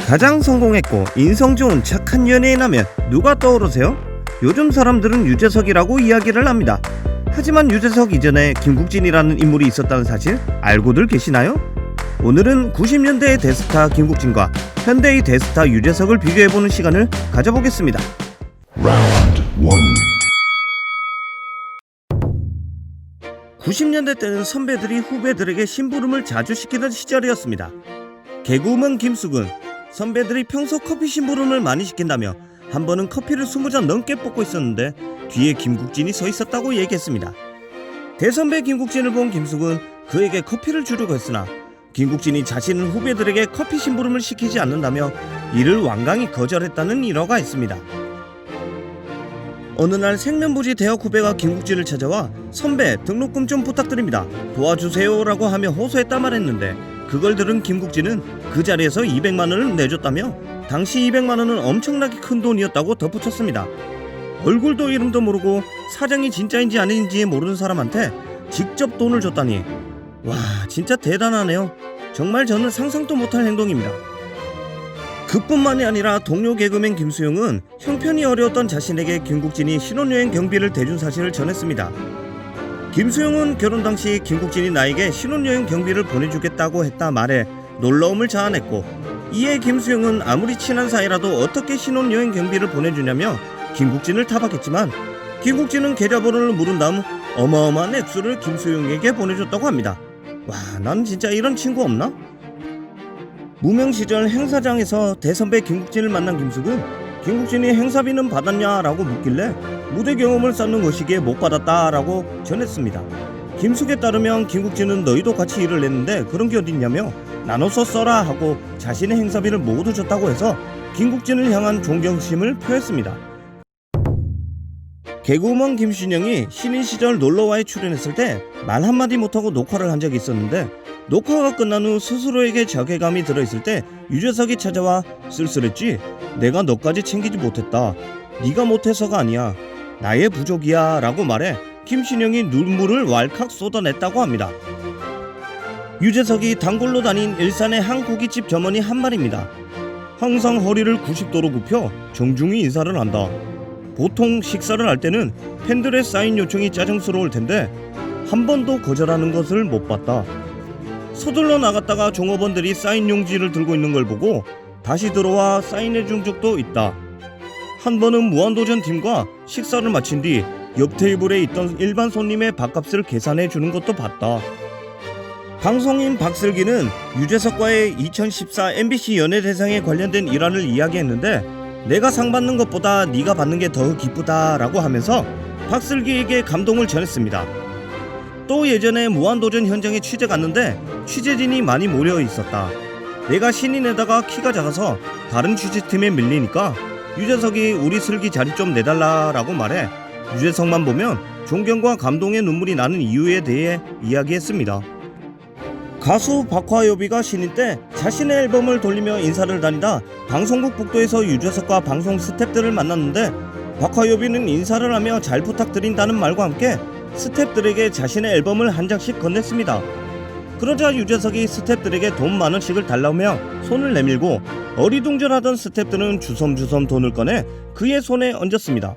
가장 성공했고 인성 좋은 착한 연예인 하면 누가 떠오르세요? 요즘 사람들은 유재석이라고 이야기를 합니다. 하지만 유재석 이전에 김국진이라는 인물이 있었다는 사실 알고들 계시나요? 오늘은 90년대의 대스타 김국진과 현대의 대스타 유재석을 비교해보는 시간을 가져보겠습니다. 라운드 1. 90년대 때는 선배들이 후배들에게 심부름을 자주 시키던 시절이었습니다. 개그우먼 김숙은 선배들이 평소 커피 심부름을 많이 시킨다며 한 번은 커피를 20잔 넘게 뽑고 있었는데 뒤에 김국진이 서 있었다고 얘기했습니다. 대선배 김국진을 본 김숙은 그에게 커피를 주려고 했으나 김국진이 자신은 후배들에게 커피 심부름을 시키지 않는다며 이를 완강히 거절했다는 일화가 있습니다. 어느 날 생면부지 대학 후배가 김국진을 찾아와 선배 등록금 좀 부탁드립니다. 도와주세요 라고 하며 호소했다 말했는데 그걸 들은 김국진은 그 자리에서 200만원을 내줬다며 당시 200만원은 엄청나게 큰 돈이었다고 덧붙였습니다. 얼굴도 이름도 모르고 사정이 진짜인지 아닌지 모르는 사람한테 직접 돈을 줬다니 와 진짜 대단하네요. 정말 저는 상상도 못할 행동입니다. 그뿐만이 아니라 동료 개그맨 김수용은 형편이 어려웠던 자신에게 김국진이 신혼여행 경비를 대준 사실을 전했습니다. 김수용은 결혼 당시 김국진이 나에게 신혼여행 경비를 보내주겠다고 했다 말에 놀라움을 자아냈고 이에 김수용은 아무리 친한 사이라도 어떻게 신혼여행 경비를 보내주냐며 김국진을 타박했지만 김국진은 계좌번호를 물은 다음 어마어마한 액수를 김수용에게 보내줬다고 합니다. 와, 난 진짜 이런 친구 없나? 무명 시절 행사장에서 대선배 김국진을 만난 김숙은 김국진이 행사비는 받았냐라고 묻길래 무대 경험을 쌓는 것이기에 못 받았다라고 전했습니다. 김숙에 따르면 김국진은 너희도 같이 일을 했는데 그런 게 어딨냐며 나눠서 써라 하고 자신의 행사비를 모두 줬다고 해서 김국진을 향한 존경심을 표했습니다. 개그우먼 김신영이 신인 시절 놀러와에 출연했을 때 말 한마디 못하고 녹화를 한 적이 있었는데 녹화가 끝난 후 스스로에게 자괴감이 들어있을 때 유재석이 찾아와 쓸쓸했지? 내가 너까지 챙기지 못했다. 네가 못해서가 아니야. 나의 부족이야 라고 말해 김신영이 눈물을 왈칵 쏟아냈다고 합니다. 유재석이 단골로 다닌 일산의 한 고깃집 점원이 한 말입니다. 항상 허리를 90도로 굽혀 정중히 인사를 한다. 보통 식사를 할 때는 팬들의 사인 요청이 짜증스러울 텐데 한 번도 거절하는 것을 못 봤다. 서둘러 나갔다가 종업원들이 사인 용지를 들고 있는 걸 보고 다시 들어와 사인해 준 적도 있다. 한 번은 무한도전 팀과 식사를 마친 뒤 옆 테이블에 있던 일반 손님의 밥값을 계산해 주는 것도 봤다. 방송인 박슬기는 유재석과의 2014 MBC 연예대상에 관련된 일화를 이야기했는데 내가 상 받는 것보다 네가 받는 게 더 기쁘다라고 하면서 박슬기에게 감동을 전했습니다. 또 예전에 무한도전 현장에 취재 갔는데 취재진이 많이 모여 있었다. 내가 신인에다가 키가 작아서 다른 취재팀에 밀리니까 유재석이 우리 슬기 자리 좀 내달라라고 말해 유재석만 보면 존경과 감동의 눈물이 나는 이유에 대해 이야기했습니다. 가수 박화요비가 신인 때 자신의 앨범을 돌리며 인사를 다니다 방송국 복도에서 유재석과 방송 스태프들을 만났는데 박화요비는 인사를 하며 잘 부탁드린다는 말과 함께 스태프들에게 자신의 앨범을 한 장씩 건넸습니다. 그러자 유재석이 스태프들에게 돈 만원씩을 달라며 손을 내밀고 어리둥절하던 스태프들은 주섬주섬 돈을 꺼내 그의 손에 얹었습니다.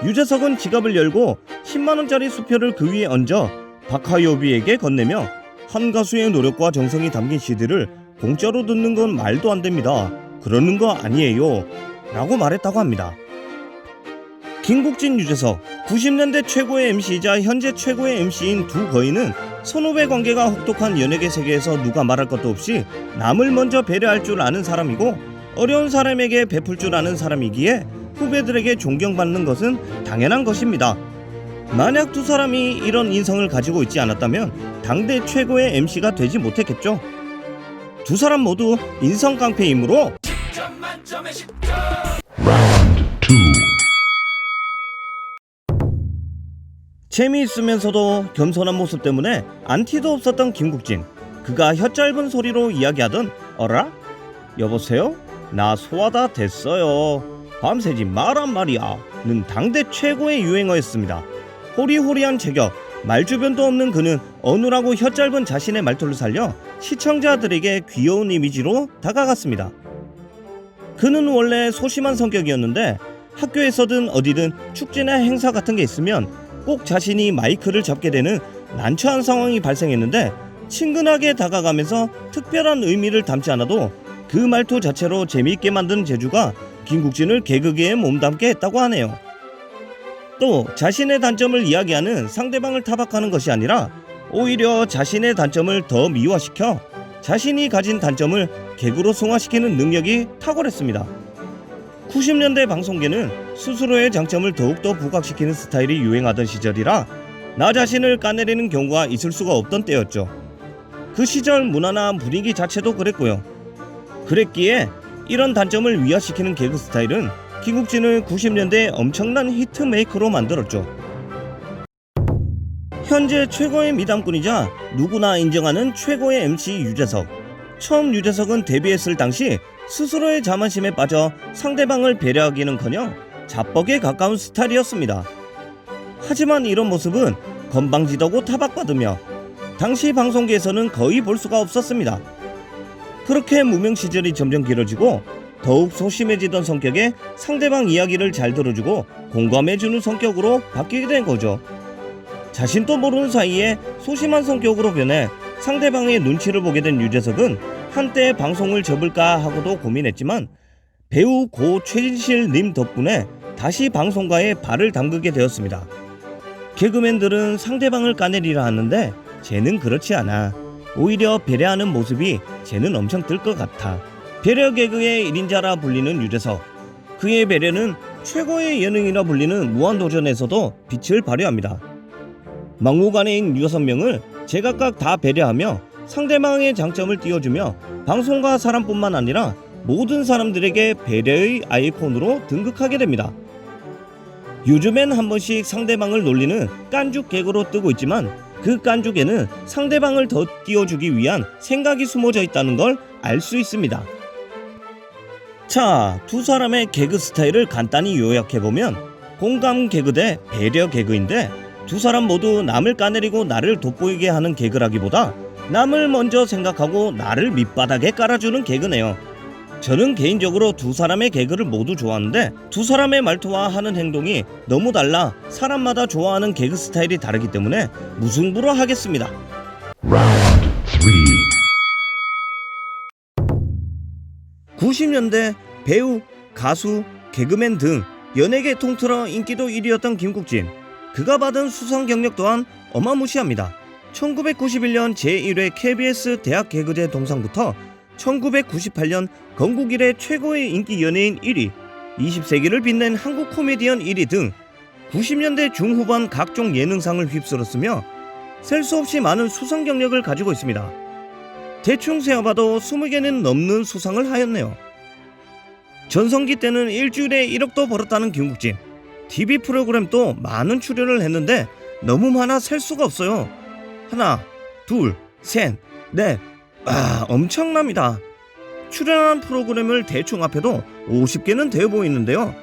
유재석은 지갑을 열고 10만원짜리 수표를 그 위에 얹어 박화요비에게 건네며 한 가수의 노력과 정성이 담긴 CD를 공짜로 듣는 건 말도 안 됩니다. 그러는 거 아니에요. 라고 말했다고 합니다. 김국진, 유재석, 90년대 최고의 MC이자 현재 최고의 MC인 두 거인은 선후배 관계가 혹독한 연예계 세계에서 누가 말할 것도 없이 남을 먼저 배려할 줄 아는 사람이고 어려운 사람에게 베풀 줄 아는 사람이기에 후배들에게 존경받는 것은 당연한 것입니다. 만약 두 사람이 이런 인성을 가지고 있지 않았다면 당대 최고의 MC가 되지 못했겠죠. 두 사람 모두 인성 깡패이므로 10점 만점에 10점. 라운드 2. 재미있으면서도 겸손한 모습 때문에 안티도 없었던 김국진. 그가 혀짧은 소리로 이야기하던 어라? 여보세요? 나 소화다 됐어요. 밤새지 마란 말이야 는 당대 최고의 유행어였습니다. 호리호리한 체격, 말주변도 없는 그는 어눌하고 혀짧은 자신의 말투를 살려 시청자들에게 귀여운 이미지로 다가갔습니다. 그는 원래 소심한 성격이었는데 학교에서든 어디든 축제나 행사 같은 게 있으면 꼭 자신이 마이크를 잡게 되는 난처한 상황이 발생했는데 친근하게 다가가면서 특별한 의미를 담지 않아도 그 말투 자체로 재미있게 만드는 재주가 김국진을 개그계에 몸담게 했다고 하네요. 또 자신의 단점을 이야기하는 상대방을 타박하는 것이 아니라 오히려 자신의 단점을 더 미화시켜 자신이 가진 단점을 개그로 승화시키는 능력이 탁월했습니다. 90년대 방송계는 스스로의 장점을 더욱더 부각시키는 스타일이 유행하던 시절이라 나 자신을 까내리는 경우가 있을 수가 없던 때였죠. 그 시절 문화나 분위기 자체도 그랬고요. 그랬기에 이런 단점을 위화시키는 개그 스타일은 김국진을 90년대 엄청난 히트메이커로 만들었죠. 현재 최고의 미담꾼이자 누구나 인정하는 최고의 MC 유재석. 처음 유재석은 데뷔했을 당시 스스로의 자만심에 빠져 상대방을 배려하기는커녕 자뻑에 가까운 스타일이었습니다. 하지만 이런 모습은 건방지다고 타박받으며 당시 방송계에서는 거의 볼 수가 없었습니다. 그렇게 무명 시절이 점점 길어지고 더욱 소심해지던 성격에 상대방 이야기를 잘 들어주고 공감해주는 성격으로 바뀌게 된 거죠. 자신도 모르는 사이에 소심한 성격으로 변해 상대방의 눈치를 보게 된 유재석은 한때 방송을 접을까 하고도 고민했지만 배우 고 최진실님 덕분에 다시 방송가에 발을 담그게 되었습니다. 개그맨들은 상대방을 까내리라 하는데 쟤는 그렇지 않아. 오히려 배려하는 모습이 쟤는 엄청 뜰 것 같아. 배려 개그의 1인자라 불리는 유재석. 그의 배려는 최고의 예능이라 불리는 무한도전에서도 빛을 발휘합니다. 막무가내인 6명을 제각각 다 배려하며 상대방의 장점을 띄워주며 방송가 사람뿐만 아니라 모든 사람들에게 배려의 아이콘으로 등극하게 됩니다. 요즘엔 한 번씩 상대방을 놀리는 깐죽 개그로 뜨고 있지만 그 깐죽에는 상대방을 더 띄워주기 위한 생각이 숨어져 있다는 걸 알 수 있습니다. 자, 두 사람의 개그 스타일을 간단히 요약해보면 공감 개그 대 배려 개그인데 두 사람 모두 남을 까내리고 나를 돋보이게 하는 개그라기보다 남을 먼저 생각하고 나를 밑바닥에 깔아주는 개그네요. 저는 개인적으로 두 사람의 개그를 모두 좋아하는데 두 사람의 말투와 하는 행동이 너무 달라 사람마다 좋아하는 개그 스타일이 다르기 때문에 무승부로 하겠습니다. 라운드 3. 90년대 배우, 가수, 개그맨 등 연예계 통틀어 인기도 1위였던 김국진. 그가 받은 수상 경력 또한 어마무시합니다. 1991년 제1회 KBS 대학 개그제 동상부터 1998년 건국 이래 최고의 인기 연예인 1위, 20세기를 빛낸 한국 코미디언 1위 등 90년대 중후반 각종 예능상을 휩쓸었으며 셀 수 없이 많은 수상 경력을 가지고 있습니다. 대충 세어봐도 20개는 넘는 수상을 하였네요. 전성기 때는 일주일에 1억도 벌었다는 김국진. TV 프로그램도 많은 출연을 했는데 너무 많아 셀 수가 없어요. 하나, 둘, 셋, 넷. 엄청납니다. 출연한 프로그램을 대충 합해도 50개는 되어 보이는데요.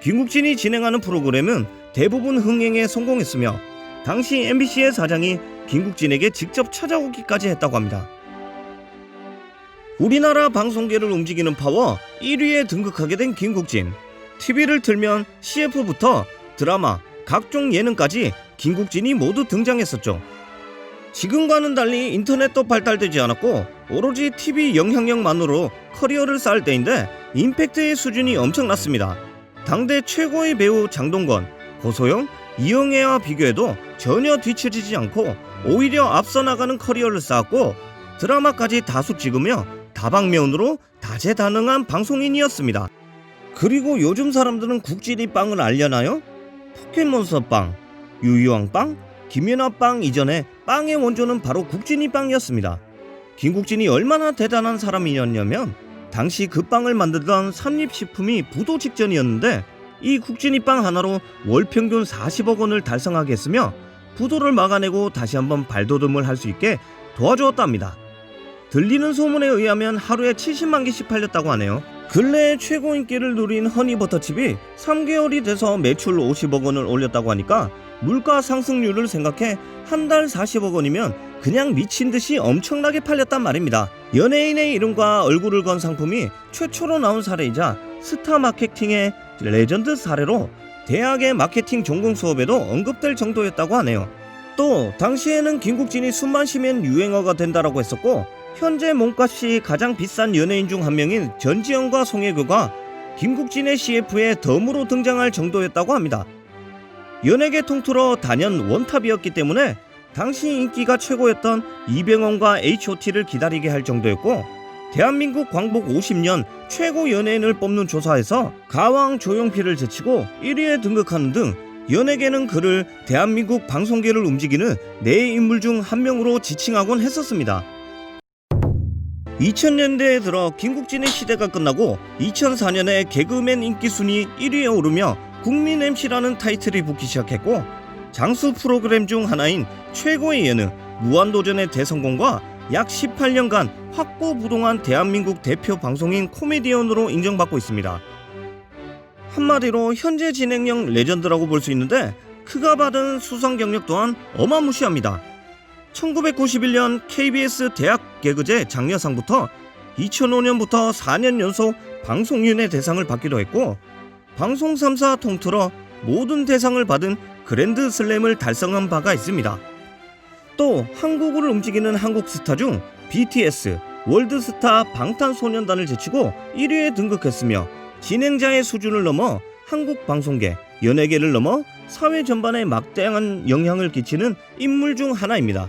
김국진이 진행하는 프로그램은 대부분 흥행에 성공했으며 당시 MBC의 사장이 김국진에게 직접 찾아오기까지 했다고 합니다. 우리나라 방송계를 움직이는 파워 1위에 등극하게 된 김국진. TV를 틀면 CF부터 드라마, 각종 예능까지 김국진이 모두 등장했었죠. 지금과는 달리 인터넷도 발달되지 않았고 오로지 TV 영향력만으로 커리어를 쌓을 때인데 임팩트의 수준이 엄청났습니다. 당대 최고의 배우 장동건, 고소영, 이영애와 비교해도 전혀 뒤처지지 않고 오히려 앞서 나가는 커리어를 쌓았고 드라마까지 다수 찍으며 다방면으로 다재다능한 방송인이었습니다. 그리고 요즘 사람들은 국진이 빵을 알려나요? 포켓몬스터 빵, 유유왕 빵, 김연아 빵 이전에 빵의 원조는 바로 국진이 빵이었습니다. 김국진이 얼마나 대단한 사람이었냐면 당시 그 빵을 만들던 삼립식품이 부도 직전이었는데 이 국진이 빵 하나로 월 평균 40억 원을 달성하게 했으며 부도를 막아내고 다시 한번 발돋움을 할 수 있게 도와주었답니다. 들리는 소문에 의하면 하루에 70만 개씩 팔렸다고 하네요. 근래에 최고 인기를 누린 허니버터칩이 3개월이 돼서 매출 50억 원을 올렸다고 하니까 물가 상승률을 생각해 한 달 40억 원이면 그냥 미친 듯이 엄청나게 팔렸단 말입니다. 연예인의 이름과 얼굴을 건 상품이 최초로 나온 사례이자 스타 마케팅의 레전드 사례로 대학의 마케팅 전공 수업에도 언급될 정도였다고 하네요. 또 당시에는 김국진이 숨만 쉬면 유행어가 된다라고 했었고, 현재 몸값이 가장 비싼 연예인 중 한 명인 전지현과 송혜교가 김국진의 CF에 덤으로 등장할 정도였다고 합니다. 연예계 통틀어 단연 원탑이었기 때문에 당시 인기가 최고였던 이병헌과 H.O.T를 기다리게 할 정도였고, 대한민국 광복 50년 최고 연예인을 뽑는 조사에서 가왕 조용필을 제치고 1위에 등극하는 등 연예계는 그를 대한민국 방송계를 움직이는 네 인물 중 한 명으로 지칭하곤 했었습니다. 2000년대에 들어 김국진의 시대가 끝나고 2004년에 개그맨 인기 순위 1위에 오르며 국민 MC라는 타이틀이 붙기 시작했고, 장수 프로그램 중 하나인 최고의 예능 무한도전의 대성공과 약 18년간 확고부동한 대한민국 대표 방송인 코미디언으로 인정받고 있습니다. 한마디로 현재 진행형 레전드라고 볼 수 있는데, 그가 받은 수상 경력 또한 어마무시합니다. 1991년 KBS 대학 개그제 장려상부터 2005년부터 4년 연속 방송인의 대상을 받기도 했고, 방송 3사 통틀어 모든 대상을 받은 그랜드 슬램을 달성한 바가 있습니다. 또 한국을 움직이는 한국 스타 중 BTS, 월드스타, 방탄소년단을 제치고 1위에 등극했으며, 진행자의 수준을 넘어 한국 방송계, 연예계를 넘어 사회 전반에 막대한 영향을 끼치는 인물 중 하나입니다.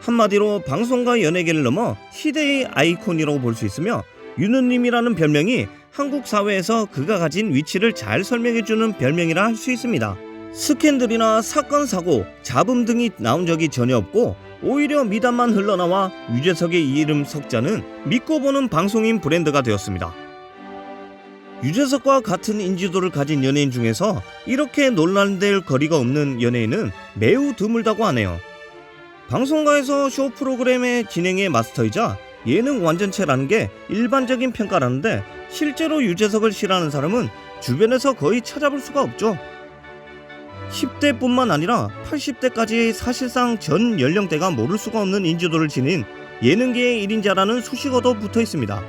한마디로 방송과 연예계를 넘어 시대의 아이콘이라고 볼 수 있으며, 유느님이라는 별명이 한국 사회에서 그가 가진 위치를 잘 설명해주는 별명이라 할 수 있습니다. 스캔들이나 사건, 사고, 잡음 등이 나온 적이 전혀 없고, 오히려 미담만 흘러나와 유재석의 이름 석자는 믿고 보는 방송인 브랜드가 되었습니다. 유재석과 같은 인지도를 가진 연예인 중에서 이렇게 논란될 거리가 없는 연예인은 매우 드물다고 하네요. 방송가에서 쇼 프로그램의 진행의 마스터이자 예능 완전체라는 게 일반적인 평가라는데, 실제로 유재석을 싫어하는 사람은 주변에서 거의 찾아볼 수가 없죠. 10대뿐만 아니라 80대까지 사실상 전 연령대가 모를 수가 없는 인지도를 지닌 예능계의 1인자라는 수식어도 붙어 있습니다.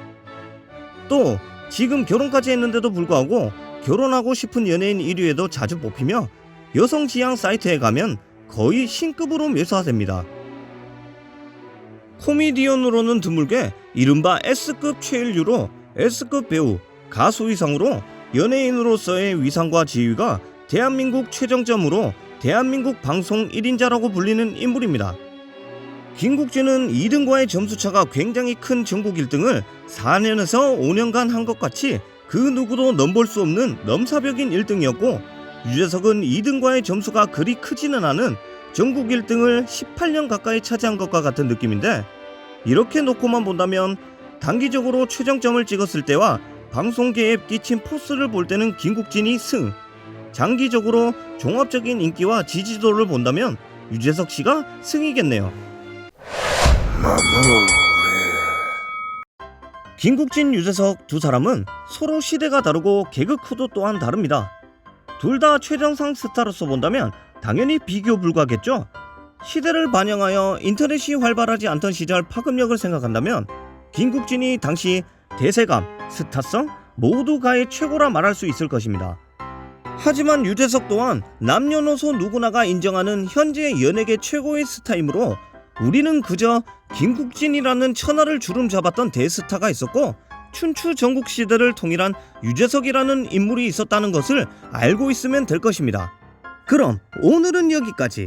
또 지금 결혼까지 했는데도 불구하고 결혼하고 싶은 연예인 1위에도 자주 뽑히며, 여성 지향 사이트에 가면 거의 신급으로 묘사됩니다. 코미디언으로는 드물게 이른바 S급 최일류로 S급 배우, 가수 이상으로 연예인으로서의 위상과 지위가 대한민국 최정점으로 대한민국 방송 1인자라고 불리는 인물입니다. 김국진은 2등과의 점수차가 굉장히 큰 전국 1등을 4년에서 5년간 한 것 같이 그 누구도 넘볼 수 없는 넘사벽인 1등이었고, 유재석은 2등과의 점수가 그리 크지는 않은 전국 1등을 18년 가까이 차지한 것과 같은 느낌인데, 이렇게 놓고만 본다면 단기적으로 최정점을 찍었을 때와 방송계에 끼친 포스를 볼 때는 김국진이 승, 장기적으로 종합적인 인기와 지지도를 본다면 유재석 씨가 승이겠네요. 김국진, 유재석 두 사람은 서로 시대가 다르고 개그 코드 또한 다릅니다. 둘 다 최정상 스타로서 본다면 당연히 비교 불가겠죠. 시대를 반영하여 인터넷이 활발하지 않던 시절 파급력을 생각한다면 김국진이 당시 대세감, 스타성 모두가의 최고라 말할 수 있을 것입니다. 하지만 유재석 또한 남녀노소 누구나가 인정하는 현재 연예계 최고의 스타이므로 우리는 그저 김국진이라는 천하를 주름 잡았던 대스타가 있었고, 춘추 전국 시대를 통일한 유재석이라는 인물이 있었다는 것을 알고 있으면 될 것입니다. 그럼 오늘은 여기까지.